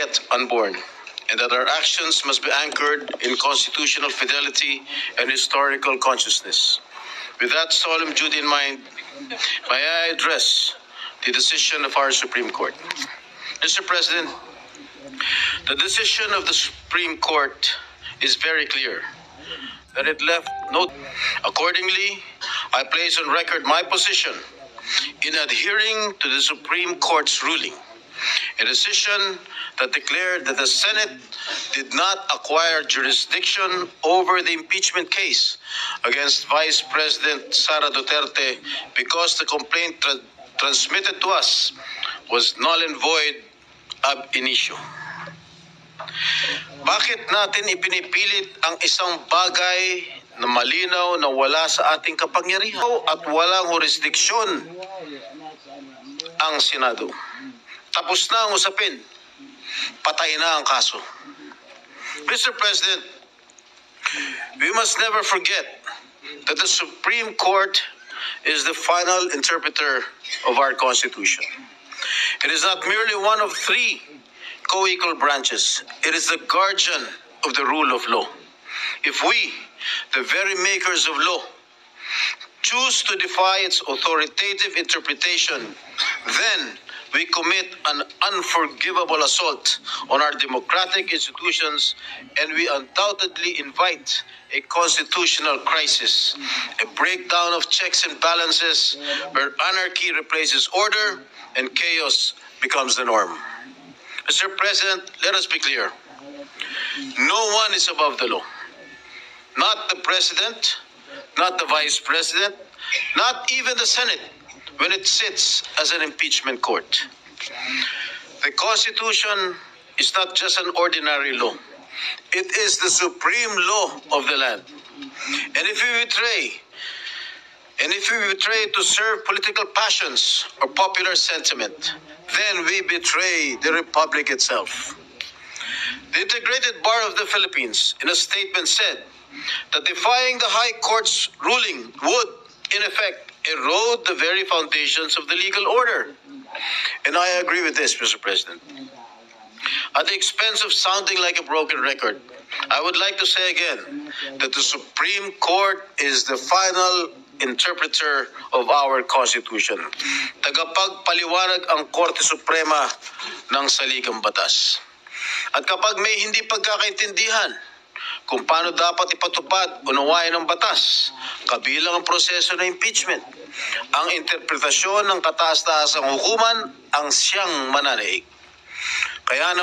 yet unborn, and that our actions must be anchored in constitutional fidelity and historical consciousness. With that solemn duty in mind, may I address the decision of our Supreme Court. Mr. President, the decision of the Supreme Court is very clear, that it left no... Accordingly, I place on record my position in adhering to the Supreme Court's ruling, a decision that declared that the Senate did not acquire jurisdiction over the impeachment case against Vice President Sara Duterte because the complaint transmitted to us was null and void ab initio. Bakit natin ipinipilit ang isang bagay na malinaw na wala sa ating kapangyarihan at walang jurisdiksyon ang Senado? Tapos na ang usapin. Patay na ang kaso. Mr. President, we must never forget that the Supreme Court is the final interpreter of our Constitution. It is not merely one of three co-equal branches. It is the guardian of the rule of law. If we, the very makers of law, choose to defy its authoritative interpretation, then we commit an unforgivable assault on our democratic institutions, and we undoubtedly invite a constitutional crisis, a breakdown of checks and balances where anarchy replaces order and chaos becomes the norm. Mr. President, let us be clear. No one is above the law. Not the President, not the Vice President, not even the Senate when it sits as an impeachment court. The Constitution is not just an ordinary law. It is the supreme law of the land. And if we betray to serve political passions or popular sentiment, then we betray the Republic itself. The Integrated Bar of the Philippines, in a statement, said that defying the High Court's ruling would, in effect, erode the very foundations of the legal order. And I agree with this, Mr. President. At the expense of sounding like a broken record, I would like to say again that the Supreme Court is the final interpreter of our Constitution. Tagapagpaliwanag ang Korte Suprema ng saligang batas. At kapag may hindi pagkakaintindihan kung paano dapat ipatupad o nawain ng batas, kabilang ang proseso ng impeachment, ang interpretasyon ng kataas-taasang hukuman ang siyang mananaig. Kaya naman